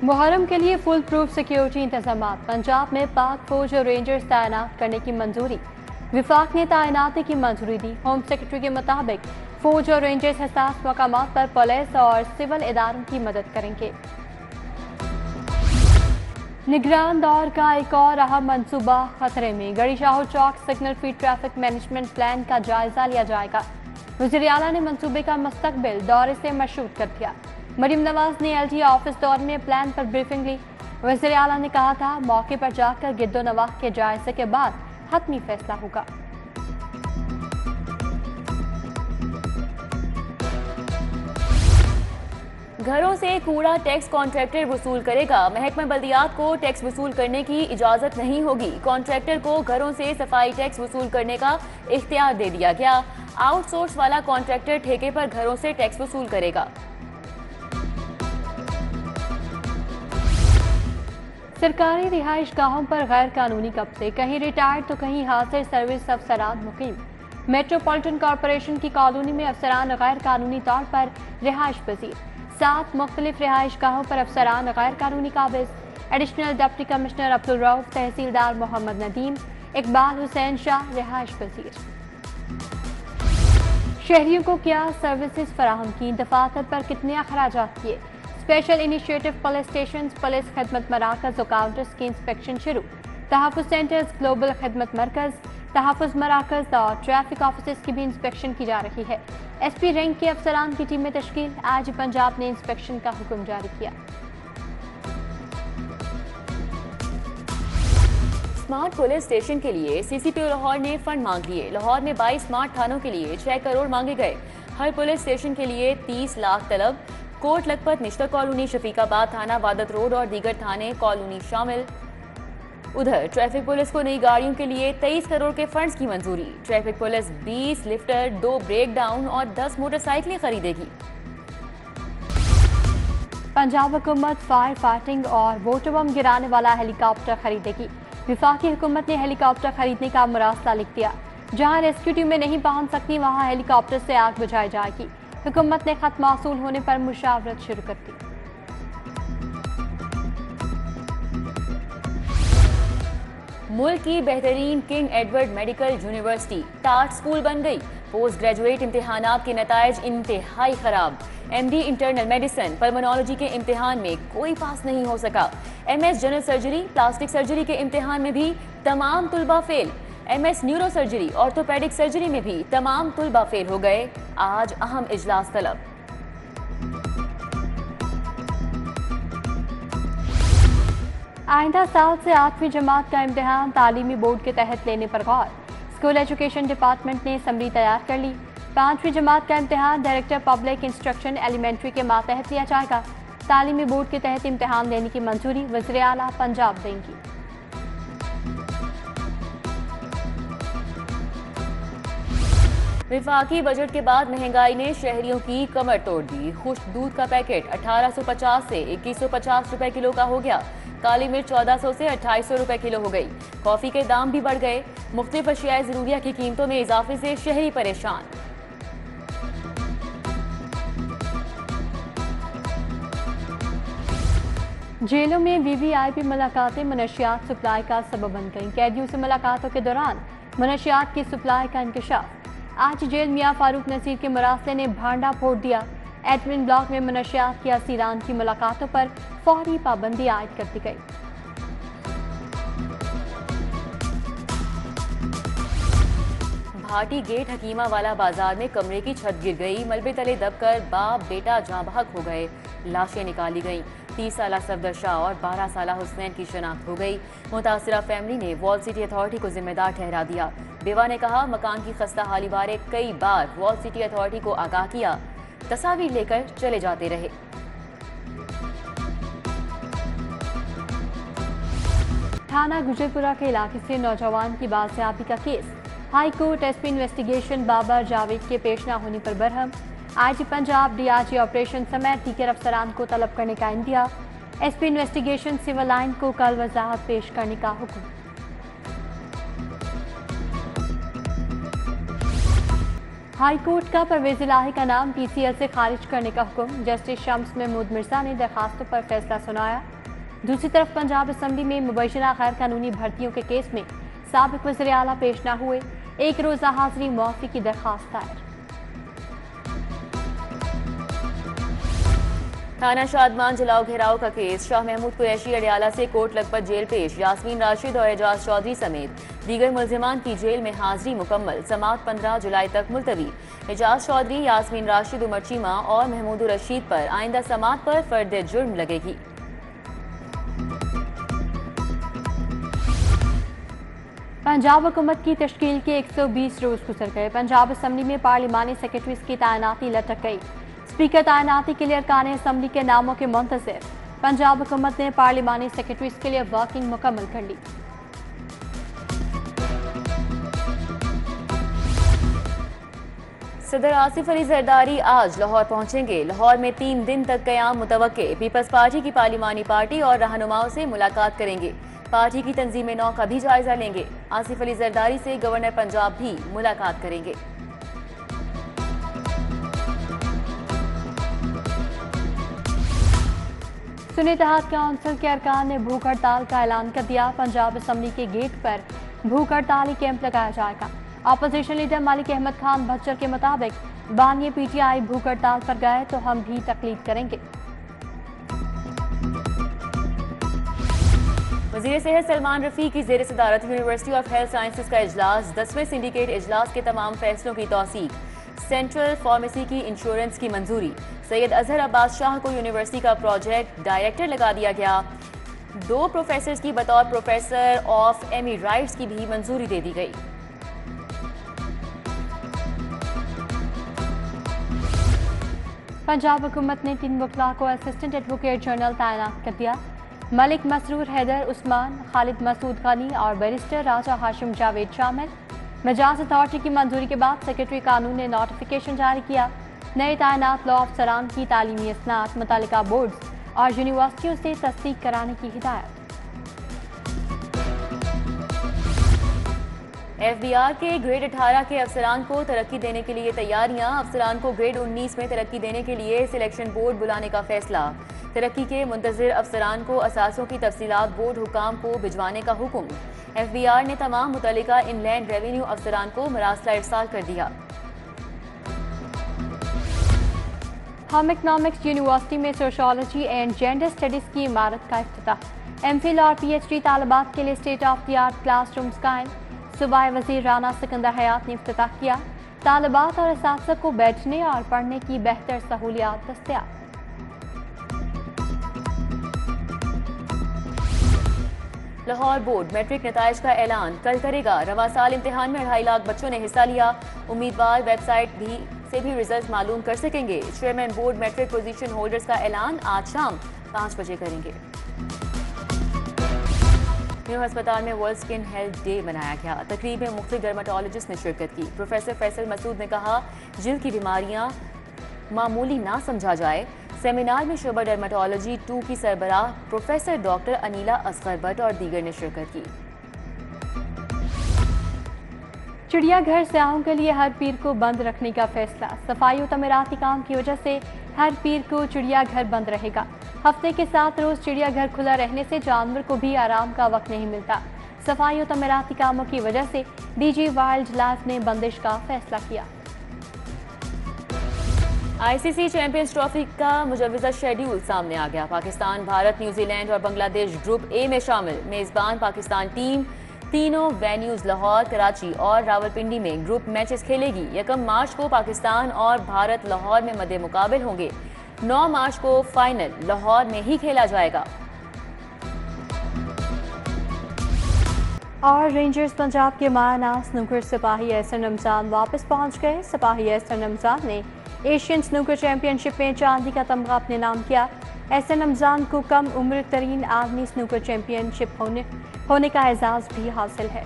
मुहर्रम के लिए full proof security इंतजाम। पंजाब में पाक फौज और रेंजर्स तैनात करने की मंजूरी। विफाक ने तैनाती की मंजूरी दी। होम सेक्रेटरी के मुताबिक फौज और रेंजर्स हसास मकामात पर पुलिस और सिविल इदारों की मदद करेंगे। निगरान दौर का एक और अहम मंसूबा खतरे में। गढ़ी शाहो चौक सिग्नल फी ट्रैफिक मैनेजमेंट प्लान का जायजा लिया जाएगा। वज़ीर आला ने मंसूबे का मुस्तकबिल दौरे से मशरूत कर दिया। मरीम नवाज ने LG ऑफिस दौर में प्लान पर ब्रीफिंग ली। वज़ीर आला ने कहा था मौके पर जाकर गिद्दो नवाह के जायजे के बाद हतमी फैसला होगा। घरों से कूड़ा टैक्स कॉन्ट्रैक्टर वसूल करेगा। महकमा बल्दियात को टैक्स वसूल करने की इजाजत नहीं होगी। कॉन्ट्रैक्टर को घरों से सफाई टैक्स वसूल करने का इख्तियार दे दिया गया। आउटसोर्स वाला कॉन्ट्रैक्टर ठेके पर घरों से टैक्स वसूल करेगा। सरकारी रिहाइश गाहों पर गैर कानूनी कब्जे, कहीं रिटायर्ड तो कहीं हाजिर सर्विस अफसरान मुकीम। मेट्रोपॉलिटन कॉरपोरेशन की कॉलोनी में अफसरान गैर कानूनी तौर पर रिहाइश पजीर। 7 मुख्तलिफ रिहाइश गाहों पर अफसरान गैर कानूनी काबिज। Additional deputy commissioner Abdul Rauf, तहसीलदार मोहम्मद नदीम, इकबाल हुसैन शाह रिहाइश पजीर। शहरियों को क्या सर्विसेज फराहम की, दफातर पर कितने अखराजात किए। Special initiative police station, police खिदमत मराकज और काउंटर्स की इंस्पेक्शन शुरू। तहफ़्फ़ुज़ सेंटर्स, ग्लोबल खिदमत मरकज, तहफ़्फ़ुज़ मराकज और ट्रैफिक ऑफिस की भी इंस्पेक्शन की जा रही है। SP रैंक के अफसरान की टीमें तश्कील। आज पंजाब ने इंस्पेक्शन का हुक्म जारी किया। स्मार्ट पुलिस स्टेशन के लिए CCPO लाहौर ने फंड मांग लिए। लाहौर में 22 स्मार्ट थानों के लिए 6 करोड़ मांगे गए। हर पुलिस स्टेशन के लिए 30 लाख तलब। कोट लखपत, निश्तर कॉलोनी, शफीकाबाद थाना, वादत रोड और दीगर थाने कॉलोनी शामिल। उधर ट्रैफिक पुलिस को नई गाड़ियों के लिए 23 करोड़ के फंड्स की मंजूरी। Traffic police 20 lifter, 2 break down और 10 मोटरसाइकिलें खरीदेगी। पंजाब हुकूमत फायर फाइटिंग और वाटर बम गिराने वाला हेलीकॉप्टर खरीदेगी। विफाकी हुकूमत ने हेलीकॉप्टर खरीदने का मुरासला लिख दिया। जहां रेस्क्यू टीमें नहीं पहुंच सकती वहां हेलीकॉप्टर से आग बुझाई जाएगी। हुकूमत ने खत मौसूल होने पर मुशावरत शुरू कर दी। मुल्क की बेहतरीन किंग एडवर्ड मेडिकल यूनिवर्सिटी टाट स्कूल बन गई। पोस्ट ग्रेजुएट इम्तिहानात के नताइज इंतहाई खराब। MD इंटरनल मेडिसिन, पल्मोनोलॉजी के इम्तिहान में कोई पास नहीं हो सका। MS general surgery, plastic surgery के इम्तिहान में भी तमाम तुलबा fail. MS neuro surgery, orthopaedic surgery में भी तमाम तुलबा फेल हो गए। आज अहम इजलास तलब। आइंदा साल से 8वीं जमात का इम्तिहान तालीमी बोर्ड के तहत लेने पर गौर। स्कूल एजुकेशन डिपार्टमेंट ने समरी तैयार कर ली। 5वीं जमात का इम्तिहान डायरेक्टर पब्लिक इंस्ट्रक्शन एलिमेंट्री के मातहत लिया जाएगा। तालीमी बोर्ड के तहत इम्तिहान लेने की मंजूरी वज़ीर आला पंजाब देंगी। विफाकी बजट के बाद महंगाई ने शहरियों की कमर तोड़ दी। खुश्क दूध का पैकेट 1850 से 2150 रुपए किलो का हो गया। काली मिर्च 1400 से 2800 रुपए किलो हो गई। कॉफी के दाम भी बढ़ गए। मुख्तलिफ अशियाए ज़रूरिया की कीमतों में इजाफे से शहरी परेशान। जेलों में VVIP मुलाकातें मनशियात सप्लाई का सबब बन गईं। कैदियों से मुलाकातों के दौरान मनशियात की सप्लाई का इंकशाफ। आज जेल मियां फारूक नसीर के मुरासले ने भांडा फोड़ दिया। एडमिन ब्लॉक में मनशियात की असीरान की मुलाकातों पर फौरी पाबंदी आयद कर दी गई। भाटी गेट हकीमा वाला बाजार में कमरे की छत गिर गई। मलबे तले दबकर बाप बेटा जाँ बहक हो गए। लाशें निकाली गईं। 30 साला सफदर शाह और 12 साला हुसनैन की शनाख्त हो गई। मुतासिरा फैमिली ने वॉल सिटी अथॉरिटी को जिम्मेदार ठहरा दिया। बेवा ने कहा मकान की खस्ता हाली बारे कई बार वॉल सिटी अथॉरिटी को आगाह किया, तस्वीर लेकर चले जाते रहे। थाना गुजरपुरा के इलाके से नौजवान की बाजियाबी का केस। High court SP investigation Babar Javed के पेश न होने पर Barham. IG Punjab DRG operation समेत दीगर अफसरान को तलब करने का इंदिया। SP इन्वेस्टिगेशन सिविल लाइन को कल वजाहत पेश करने का हुक्म। हाई कोर्ट का परवेज इलाही का नाम PCL से खारिज करने का हुक्म। जस्टिस शम्स महमूद मिर्जा ने दरखास्तों पर फैसला सुनाया। दूसरी तरफ पंजाब असम्बली में मुबैशरा गैर कानूनी भर्तियों के केस में साबिक वज़ीर आला पेश न हुए, एक रोज़ा हाजिरी मुआफ़ी की दरखास्त दायर। थाना शादमान जलाओ घेराव का केस, शाह महमूद कुरैशी अडियाला से कोट लखपत जेल पेश। यास्मीन राशिद और एजाज चौधरी समेत दीगर मुलजिमान की जेल में हाजिरी मुकम्मल। समाअत 15 जुलाई तक मुलतवी। एजाज चौधरी, यास्मीन राशिद, उमर चीमा और महमूद रशीद पर आइंदा समाअत पर फर्द जुर्म लगेगी। पंजाब हुकूमत की तश्कील के 120 रोज गुजर गए। पंजाब असम्बली में पार्लिमानी सेक्रेटरीज की तैनाती लटक गई। स्पीकर तैनाती के लिए अरकान असम्बली के नामों के मुंतज़िर। पंजाब हुकूमत ने पार्लिमानी सेक्रेटरीज के लिए वर्किंग मुकम्मल कर ली। सदर आसिफ अली जरदारी आज लाहौर पहुंचेंगे। लाहौर में 3 दिन तक क़याम मुतवक्के। पीपल्स पार्टी की पार्लिमानी पार्टी और रहनुमाओं से मुलाकात करेंगे। पार्टी की तंजीम नौ का भी जायजा लेंगे। आसिफ अली जरदारी से गवर्नर पंजाब भी मुलाकात करेंगे। सुन्नी इत्तेहाद काउंसिल के अरकान ने भूख हड़ताल का ऐलान कर दिया। पंजाब असम्बली के गेट पर भूख हड़ताली कैंप लगाया जाएगा। अपोजिशन लीडर मलिक अहमद खान भच्चर के मुताबिक बानिए PTI भूख हड़ताल पर गए तो हम भी तकलीफ करेंगे। वज़ीर सेहत सलमान रफ़ी की ज़ेर सदारत यूनिवर्सिटी ऑफ हेल्थ साइंसेज का इजलास। 10वें सिंडिकेट इजलास के तमाम फैसलों की तौसीक। सेंट्रल फार्मेसी की इंश्योरेंस की मंजूरी। सैयद अजहर अब्बास शाह को यूनिवर्सिटी का प्रोजेक्ट डायरेक्टर लगा दिया गया। 2 प्रोफेसर्स की बतौर प्रोफेसर ऑफ एमिराइट्स की भी मंजूरी दे दी गई। पंजाब हुकूमत ने 3 वकला को असिस्टेंट एडवोकेट जनरल तैनात कर दिया। मलिक मसरूर हैदर उस्मान, खालिद मसूद गनी और बैरिस्टर राजा हाशिम जावेद शामिल। मजाज अथॉरिटी की मंजूरी के बाद सेक्रेटरी कानून ने नोटिफिकेशन जारी किया। नए तैनात लॉ अफसरान की तालीमी असनाद मुतालिका बोर्ड्स और यूनिवर्सिटियों से तस्दीक कराने की हिदायत। FBR के ग्रेड 18 के अफसरान को तरक्की देने के लिए तैयारियां। अफसरान को ग्रेड 19 में तरक्की देने के लिए सिलेक्शन बोर्ड बुलाने का फैसला। तरक्की के मुंतज़िर अफसरान को असासों की तफसीलात बोर्ड हुकाम को भिजवाने का हुक्म। FBR ने तमाम मुतल्लिका इनलैंड रेवेन्यू अफसरान को मरासला इरसाल कर दिया। हम इकनॉमिक्स यूनिवर्सिटी में सोशोलॉजी एंड जेंडर स्टडीज की इमारत का इफ्तिताह। MPhil और PhD तालिबात के लिए state of the art classrooms कायम। सूबाई वज़ीर राना सिकंदर हयात ने इफ्तिताह किया। तालिबात और असातिज़ा को बैठने और पढ़ने की बेहतर सहूलियात दस्तयाब। लाहौर बोर्ड मैट्रिक नताइज का ऐलान कल करेगा। रवां साल इम्तिहान में 2.5 लाख बच्चों ने हिस्सा लिया। उम्मीदवार वेबसाइट से भी रिजल्ट मालूम कर सकेंगे। Chairman board matric position holders का ऐलान आज शाम 5 बजे करेंगे। न्यू अस्पताल में वर्ल्ड स्किन हेल्थ डे मनाया गया। तकरीब में मुख्तलिफ डर्माटोलॉजिस्ट ने शिरकत की। प्रोफेसर फैसल मसूद ने कहा, जिल्द की बीमारियां मामूली ना समझा जाए। सेमिनार में शोबा डर्माटोलॉजी 2 की सरबराह प्रोफेसर डॉक्टर अनीला असगर भट्ट और दीगर ने शिरकत की। चिड़ियाघर सयाहों के लिए हर पीर को बंद रखने का फैसला। सफाई और तमीराती काम की वजह से हर पीर को चिड़ियाघर बंद रहेगा। हफ्ते के 7 रोज चिड़ियाघर खुला रहने से जानवर को भी आराम का वक्त नहीं मिलता। सफाई और तमीराती कामों की वजह से DG वाइल्ड लाइफ ने बंदिश का फैसला किया। ICC चैंपियंस ट्रॉफी का मुजव्वज़ा शेड्यूल सामने आ गया। पाकिस्तान, भारत, न्यूजीलैंड और बांग्लादेश ग्रुप A में शामिल। मेजबान पाकिस्तान टीम तीनों वेन्यूज लाहौर, कराची और रावलपिंडी में ग्रुप मैचेस खेलेगी। 1 मार्च को पाकिस्तान और भारत लाहौर में मद्दे मुकाबिल होंगे। 9 मार्च को फाइनल लाहौर में ही खेला जाएगा। और रेंजर्स पंजाब के मायानाज स्नूकर सिपाही एहसन रमजान वापस पहुंच गए। सिपाही एहसन रमजान ने एशियन स्नूकर चैंपियनशिप में चांदी का तमगा अपने नाम किया। एहसन रमजान को कम उम्र तरीन आदमी स्नूकर चैंपियनशिप होने का एजाज भी हासिल है।